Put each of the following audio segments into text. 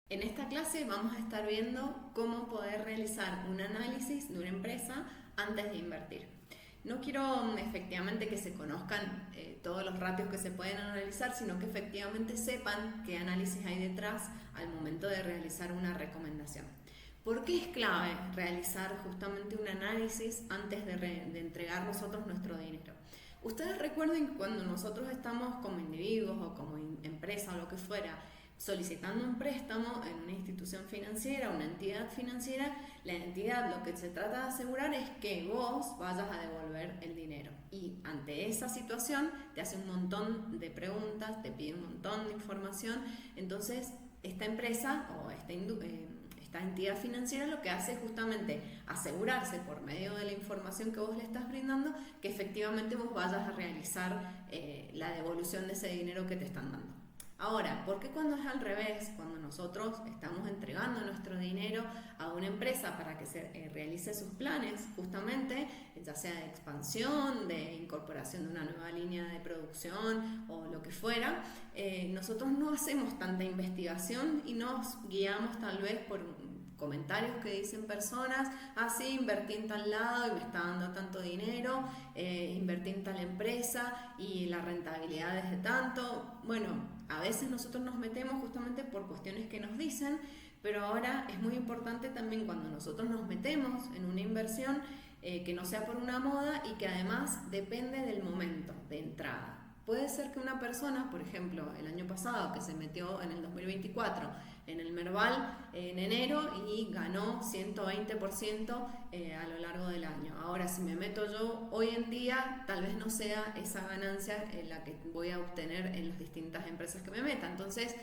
En esta clase vamos a estar viendo cómo poder realizar un análisis de una empresa antes de invertir. No quiero efectivamente que se conozcan todos los ratios que se pueden analizar, sino que efectivamente sepan qué análisis hay detrás al momento de realizar una recomendación. ¿Por qué es clave realizar justamente un análisis antes de entregar nosotros nuestro dinero? Ustedes recuerden que cuando nosotros estamos como individuos o como empresa o lo que fuera, solicitando un préstamo en una institución financiera, una entidad financiera, la entidad lo que se trata de asegurar es que vos vayas a devolver el dinero. Y ante esa situación te hace un montón de preguntas, te pide un montón de información. Entonces, esta empresa o esta entidad financiera lo que hace es justamente asegurarse por medio de la información que vos le estás brindando que efectivamente vos vayas a realizar la devolución de ese dinero que te están dando. Ahora, ¿por qué cuando es al revés, cuando nosotros estamos entregando nuestro dinero a una empresa para que se realice sus planes, justamente, ya sea de expansión, de incorporación de una nueva línea de producción o lo que fuera, nosotros no hacemos tanta investigación y nos guiamos tal vez por comentarios que dicen personas, sí, invertí en tal lado y me está dando tanto dinero, invertí en tal empresa y la rentabilidad es de tanto. Bueno, a veces nosotros nos metemos justamente por cuestiones que nos dicen, pero ahora es muy importante también cuando nosotros nos metemos en una inversión que no sea por una moda y que además depende del momento de entrada. Puede ser que una persona, por ejemplo, el año pasado que se metió en el 2024 en el Merval en enero y ganó 120% a lo largo del año. Ahora, si me meto yo hoy en día, tal vez no sea esa ganancia la que voy a obtener en las distintas empresas que me meta. Entonces,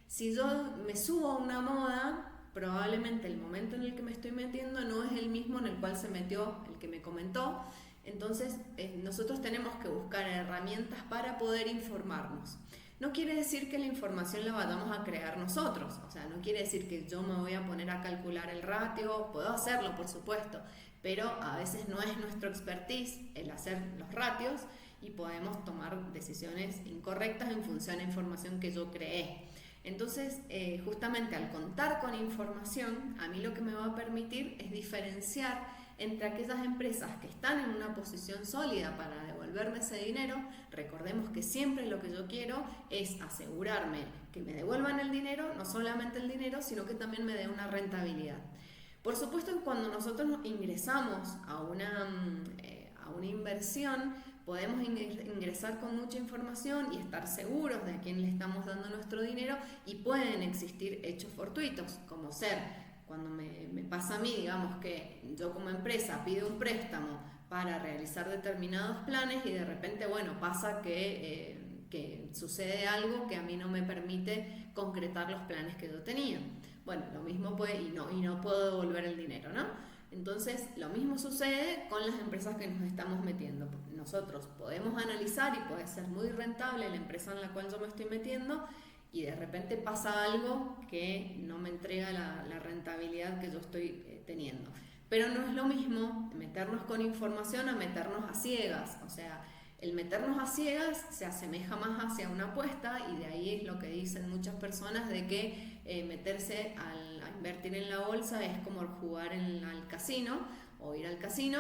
si yo me subo a una moda, probablemente el momento en el que me estoy metiendo no es el mismo en el cual se metió el que me comentó. Entonces, nosotros tenemos que buscar herramientas para poder informarnos. No quiere decir que la información la vayamos a crear nosotros, o sea, no quiere decir que yo me voy a poner a calcular el ratio, puedo hacerlo por supuesto, pero a veces no es nuestro expertise el hacer los ratios y podemos tomar decisiones incorrectas en función de la información que yo creé. Entonces, justamente al contar con información, a mí lo que me va a permitir es diferenciar entre aquellas empresas que están en una posición sólida para devolverme ese dinero. Recordemos que siempre lo que yo quiero es asegurarme que me devuelvan el dinero, no solamente el dinero, sino que también me dé una rentabilidad. Por supuesto que cuando nosotros ingresamos a una inversión, podemos ingresar con mucha información y estar seguros de a quién le estamos dando nuestro dinero y pueden existir hechos fortuitos, como ser cuando me pasa a mí, digamos que yo como empresa pido un préstamo para realizar determinados planes y de repente, bueno, pasa que sucede algo que a mí no me permite concretar los planes que yo tenía. Bueno, lo mismo puede, y no puedo devolver el dinero, ¿no? Entonces, lo mismo sucede con las empresas que nos estamos metiendo. Nosotros podemos analizar y puede ser muy rentable la empresa en la cual yo me estoy metiendo y de repente pasa algo que no me entrega la rentabilidad que yo estoy teniendo. Pero no es lo mismo meternos con información a meternos a ciegas. O sea, el meternos a ciegas se asemeja más hacia una apuesta y de ahí es lo que dicen muchas personas de que meterse a invertir en la bolsa es como jugar al casino o ir al casino,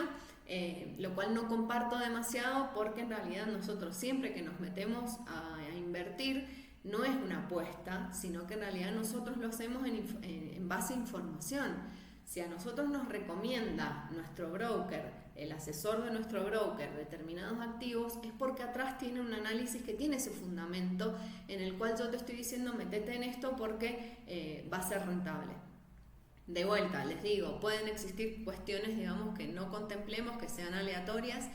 lo cual no comparto demasiado porque en realidad nosotros siempre que nos metemos a invertir no es una apuesta, sino que en realidad nosotros lo hacemos en base a información. Si a nosotros nos recomienda nuestro broker, el asesor de nuestro broker, determinados activos, es porque atrás tiene un análisis que tiene ese fundamento en el cual yo te estoy diciendo métete en esto porque va a ser rentable. De vuelta, les digo, pueden existir cuestiones, digamos, que no contemplemos, que sean aleatorias,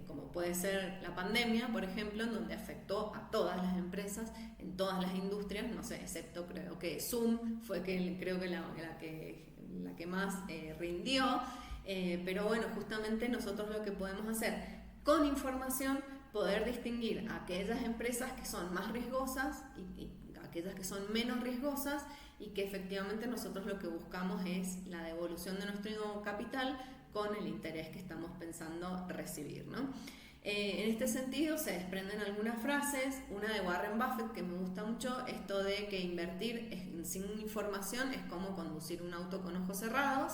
como puede ser la pandemia, por ejemplo, en donde afectó a todas las empresas, en todas las industrias, no sé, excepto creo que Zoom fue creo que la que más rindió, pero bueno, justamente nosotros lo que podemos hacer con información, poder distinguir aquellas empresas que son más riesgosas y aquellas que son menos riesgosas y que efectivamente nosotros lo que buscamos es la devolución de nuestro capital con el interés que estamos pensando recibir, ¿no? En este sentido se desprenden algunas frases, una de Warren Buffett que me gusta mucho, esto de que invertir sin información es como conducir un auto con ojos cerrados.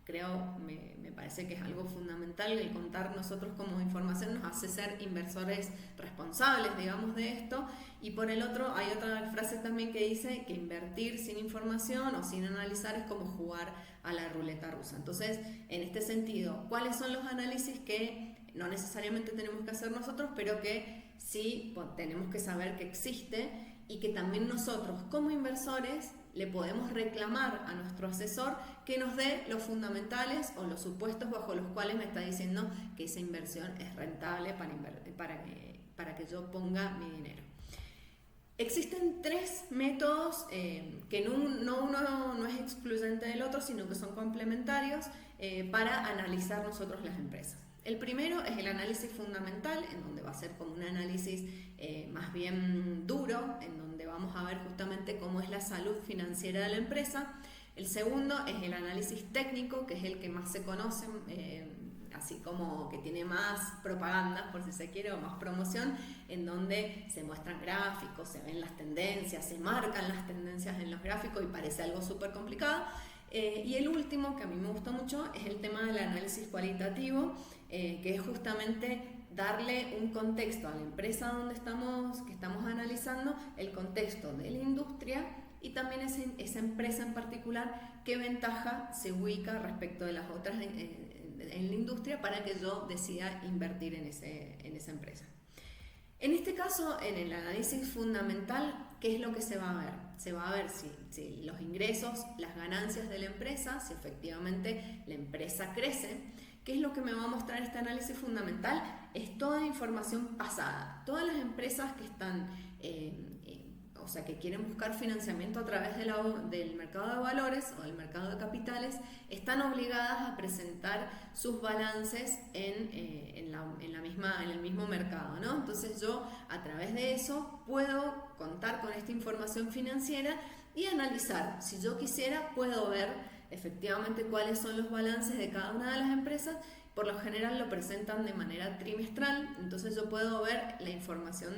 Creo, me parece que es algo fundamental el contar nosotros como información, nos hace ser inversores responsables, digamos, de esto. Y por el otro, hay otra frase también que dice que invertir sin información o sin analizar es como jugar a la ruleta rusa. Entonces, en este sentido, ¿cuáles son los análisis que no necesariamente tenemos que hacer nosotros, pero que sí tenemos que saber que existe y que también nosotros como inversores le podemos reclamar a nuestro asesor que nos dé los fundamentales o los supuestos bajo los cuales me está diciendo que esa inversión es rentable para que yo ponga mi dinero? Existen tres métodos que uno no es excluyente del otro, sino que son complementarios para analizar nosotros las empresas. El primero es el análisis fundamental, en donde va a ser como un análisis más bien duro, en donde vamos a ver justamente cómo es la salud financiera de la empresa. El segundo es el análisis técnico, que es el que más se conoce, así como que tiene más propaganda, por si se quiere, o más promoción, en donde se muestran gráficos, se ven las tendencias, se marcan las tendencias en los gráficos y parece algo súper complicado. Y el último, que a mí me gusta mucho, es el tema del análisis cualitativo, que es justamente darle un contexto a la empresa que estamos analizando, el contexto de la industria y también esa empresa en particular, qué ventaja se ubica respecto de las otras en la industria para que yo decida invertir en esa empresa. En este caso, en el análisis fundamental, ¿qué es lo que se va a ver? Se va a ver si los ingresos, las ganancias de la empresa, si efectivamente la empresa crece. ¿Qué es lo que me va a mostrar este análisis fundamental? Es toda información pasada. Todas las empresas que están, o sea, que quieren buscar financiamiento a través del mercado de valores o del mercado de capitales, están obligadas a presentar sus balances en el mismo mercado, ¿no? Entonces yo, a través de eso, puedo contar con esta información financiera y analizar. Si yo quisiera, puedo ver efectivamente cuáles son los balances de cada una de las empresas. Por lo general lo presentan de manera trimestral, entonces yo puedo ver la información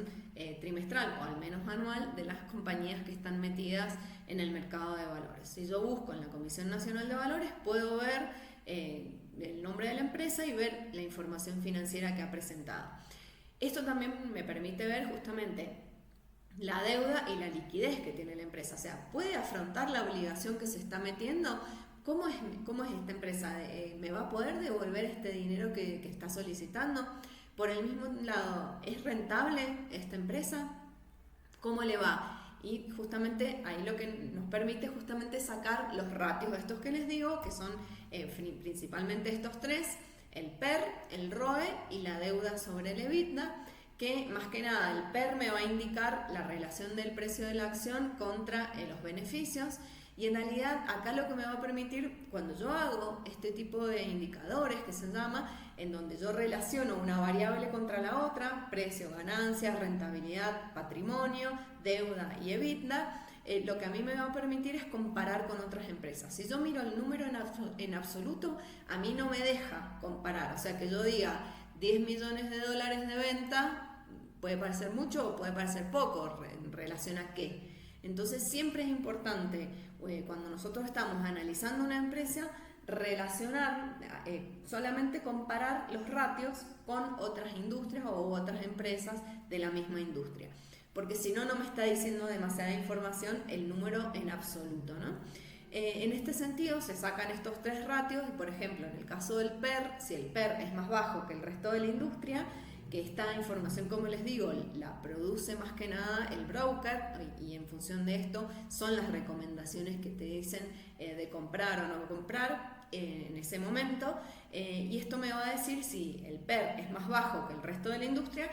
trimestral o al menos anual de las compañías que están metidas en el mercado de valores. Si yo busco en la Comisión Nacional de Valores, puedo ver el nombre de la empresa y ver la información financiera que ha presentado. Esto también me permite ver justamente la deuda y la liquidez que tiene la empresa, o sea, ¿puede afrontar la obligación que se está metiendo? ¿Cómo es esta empresa? ¿Me va a poder devolver este dinero que está solicitando? Por el mismo lado, ¿es rentable esta empresa? ¿Cómo le va? Y justamente ahí lo que nos permite justamente sacar los ratios estos que les digo, que son principalmente estos tres, el PER, el ROE y la deuda sobre el EBITDA, que más que nada el PER me va a indicar la relación del precio de la acción contra los beneficios. Y en realidad acá lo que me va a permitir, cuando yo hago este tipo de indicadores que se llama, en donde yo relaciono una variable contra la otra, precio, ganancias, rentabilidad, patrimonio, deuda y EBITDA, lo que a mí me va a permitir es comparar con otras empresas. Si yo miro el número en absoluto, a mí no me deja comparar. O sea, que yo diga 10 millones de dólares de venta, puede parecer mucho o puede parecer poco, en relación a qué. Entonces siempre es importante, cuando nosotros estamos analizando una empresa, relacionar, solamente comparar los ratios con otras industrias o otras empresas de la misma industria. Porque si no, no me está diciendo demasiada información el número en absoluto, ¿no? En este sentido se sacan estos tres ratios y, por ejemplo, en el caso del PER, si el PER es más bajo que el resto de la industria, que esta información, como les digo, la produce más que nada el broker, y en función de esto son las recomendaciones que te dicen de comprar o no comprar en ese momento, y esto me va a decir si el PER es más bajo que el resto de la industria,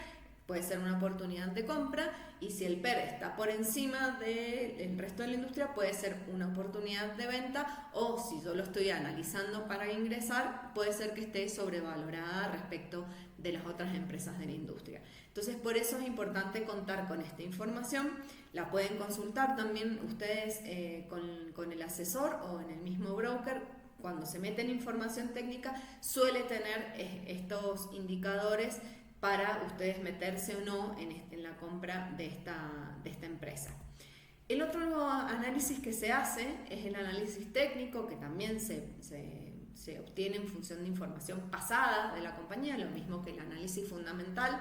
puede ser una oportunidad de compra, y si el PER está por encima del resto de la industria, puede ser una oportunidad de venta, o si yo lo estoy analizando para ingresar, puede ser que esté sobrevalorada respecto de las otras empresas de la industria. Entonces, por eso es importante contar con esta información. La pueden consultar también ustedes con el asesor o en el mismo broker. Cuando se meten información técnica, suele tener estos indicadores para ustedes meterse o no en la compra de esta empresa. El otro análisis que se hace es el análisis técnico, que también se obtiene en función de información pasada de la compañía, lo mismo que el análisis fundamental,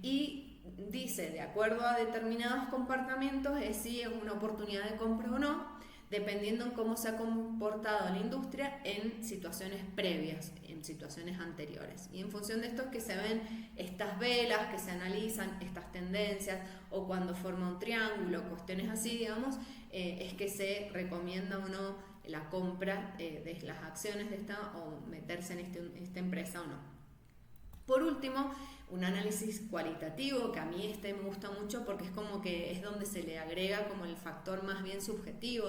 y dice, de acuerdo a determinados comportamientos, si es una oportunidad de compra o no, dependiendo en cómo se ha comportado la industria en situaciones previas, en situaciones anteriores. Y en función de esto es que se ven estas velas, que se analizan estas tendencias, o cuando forma un triángulo, cuestiones así, digamos, es que se recomienda o no la compra de las acciones de esta, o meterse en esta empresa o no. Por último, un análisis cualitativo, que a mí me gusta mucho porque es como que es donde se le agrega como el factor más bien subjetivo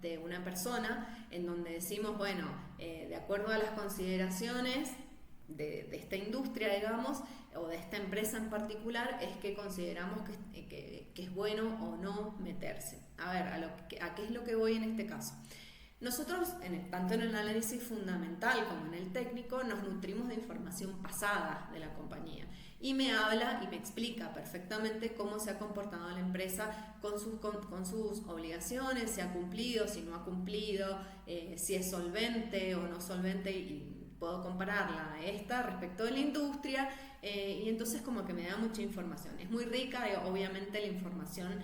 de una persona, en donde decimos, bueno, de acuerdo a las consideraciones de esta industria, digamos, o de esta empresa en particular, es que consideramos que es bueno o no meterse. A ver, ¿a qué es lo que voy en este caso? Nosotros, tanto en el análisis fundamental como en el técnico, nos nutrimos de información pasada de la compañía y me habla y me explica perfectamente cómo se ha comportado la empresa con sus obligaciones, si ha cumplido, si no ha cumplido, si es solvente o no solvente, y puedo compararla a esta respecto de la industria, y entonces como que me da mucha información. Es muy rica, obviamente, la información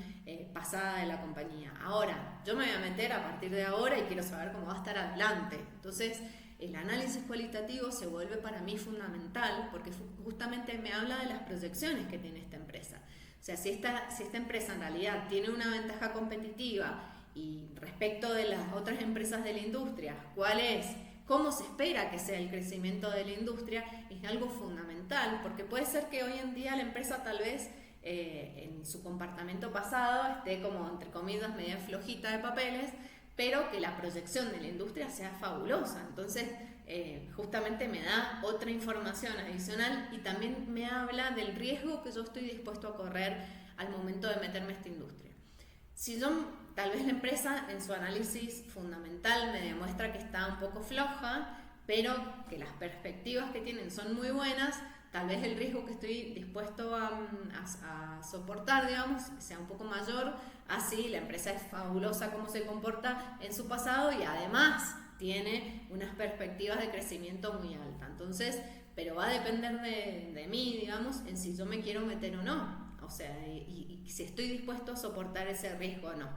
pasada de la compañía. Ahora, yo me voy a meter a partir de ahora y quiero saber cómo va a estar adelante. Entonces, el análisis cualitativo se vuelve para mí fundamental porque justamente me habla de las proyecciones que tiene esta empresa. O sea, si esta empresa en realidad tiene una ventaja competitiva y respecto de las otras empresas de la industria, ¿cuál es? ¿Cómo se espera que sea el crecimiento de la industria? Es algo fundamental, porque puede ser que hoy en día la empresa tal vez en su comportamiento pasado esté como, entre comillas, media flojita de papeles, pero que la proyección de la industria sea fabulosa. Entonces, justamente me da otra información adicional y también me habla del riesgo que yo estoy dispuesto a correr al momento de meterme a esta industria. Si tal vez la empresa en su análisis fundamental me demuestra que está un poco floja, pero que las perspectivas que tienen son muy buenas, tal vez el riesgo que estoy dispuesto a soportar, digamos, sea un poco mayor, así la empresa es fabulosa como se comporta en su pasado y además tiene unas perspectivas de crecimiento muy altas. Entonces, pero va a depender de mí, digamos, en si yo me quiero meter o no. O sea, y si estoy dispuesto a soportar ese riesgo o no.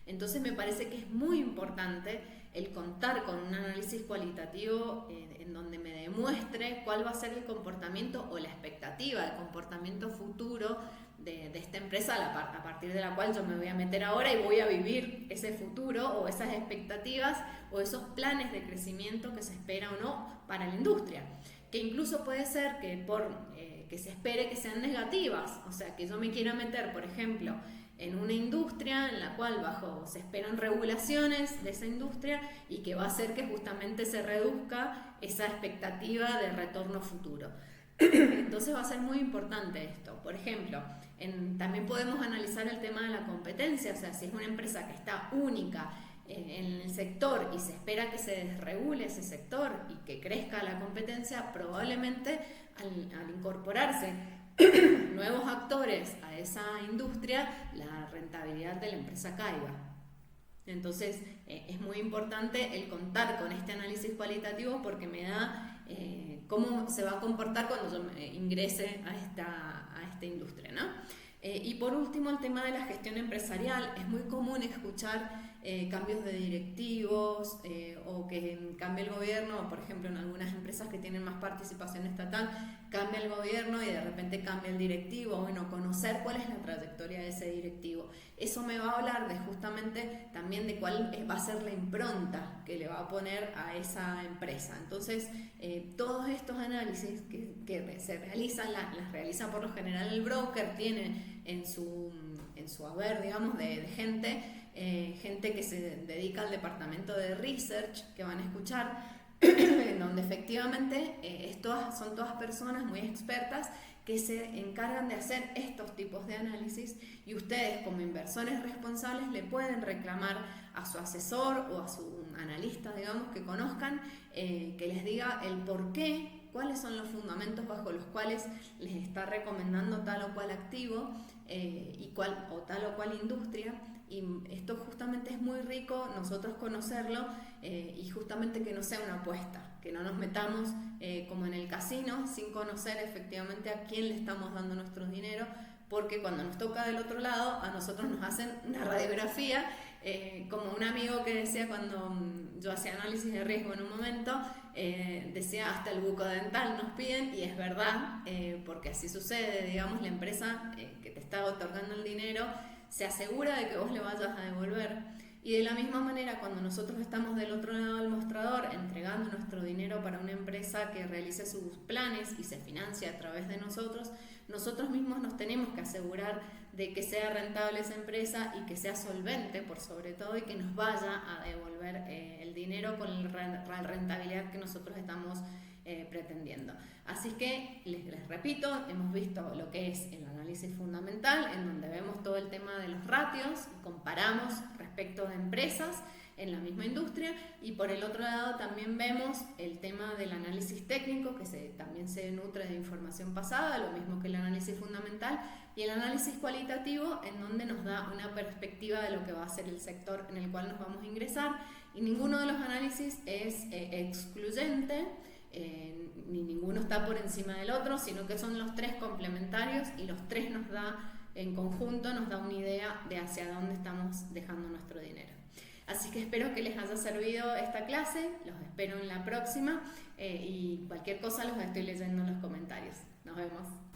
Entonces me parece que es muy importante el contar con un análisis cualitativo en donde me demuestre cuál va a ser el comportamiento o la expectativa de comportamiento futuro de esta empresa a partir de la cual yo me voy a meter ahora y voy a vivir ese futuro o esas expectativas o esos planes de crecimiento que se espera o no para la industria. Que incluso puede ser que que se espere que sean negativas, o sea, que yo me quiera meter, por ejemplo, en una industria en la cual se esperan regulaciones de esa industria y que va a hacer que justamente se reduzca esa expectativa de retorno futuro. Entonces va a ser muy importante esto. Por ejemplo, también podemos analizar el tema de la competencia, o sea, si es una empresa que está única en el sector y se espera que se desregule ese sector y que crezca la competencia, probablemente al incorporarse nuevos actores a esa industria, la rentabilidad de la empresa caiga. Entonces es muy importante el contar con este análisis cualitativo porque me da cómo se va a comportar cuando yo ingrese a esta industria, ¿no? Y por último, el tema de la gestión empresarial. Es muy común escuchar cambios de directivos o que cambie el gobierno, por ejemplo en algunas empresas que tienen más participación estatal, cambia el gobierno y de repente cambia el directivo. Bueno, conocer cuál es la trayectoria de ese directivo. Eso me va a hablar de justamente también de cuál va a ser la impronta que le va a poner a esa empresa. Entonces, todos estos análisis que se realizan, las realiza por lo general el broker, tiene en su haber, digamos, de gente que se dedica al departamento de research, que van a escuchar, en donde efectivamente son todas personas muy expertas que se encargan de hacer estos tipos de análisis, y ustedes como inversores responsables le pueden reclamar a su asesor o a su analista, digamos, que conozcan, que les diga el por qué cuáles son los fundamentos bajo los cuales les está recomendando tal o cual activo o tal o cual industria. Y esto justamente es muy rico nosotros conocerlo y justamente que no sea una apuesta, que no nos metamos como en el casino sin conocer efectivamente a quién le estamos dando nuestro dinero, porque cuando nos toca del otro lado a nosotros nos hacen una radiografía, como un amigo que decía cuando yo hacía análisis de riesgo en un momento, decía hasta el bucodental nos piden, y es verdad, porque así sucede, digamos, la empresa que te está otorgando el dinero se asegura de que vos le vayas a devolver. Y de la misma manera, cuando nosotros estamos del otro lado del mostrador entregando nuestro dinero para una empresa que realice sus planes y se financia a través de nosotros, nosotros mismos nos tenemos que asegurar de que sea rentable esa empresa y que sea solvente por sobre todo, y que nos vaya a devolver el dinero con la rentabilidad que nosotros estamos pretendiendo. Así que les repito, hemos visto lo que es el análisis fundamental, en donde vemos todo el tema de los ratios, comparamos respecto de empresas en la misma industria, y por el otro lado también vemos el tema del análisis técnico, que también se nutre de información pasada, lo mismo que el análisis fundamental, y el análisis cualitativo, en donde nos da una perspectiva de lo que va a ser el sector en el cual nos vamos a ingresar, y ninguno de los análisis es excluyente, ni ninguno está por encima del otro, sino que son los tres complementarios, y los tres nos da, en conjunto, nos da una idea de hacia dónde estamos dejando nuestro dinero. Así que espero que les haya servido esta clase, los espero en la próxima, y cualquier cosa los estoy leyendo en los comentarios. Nos vemos.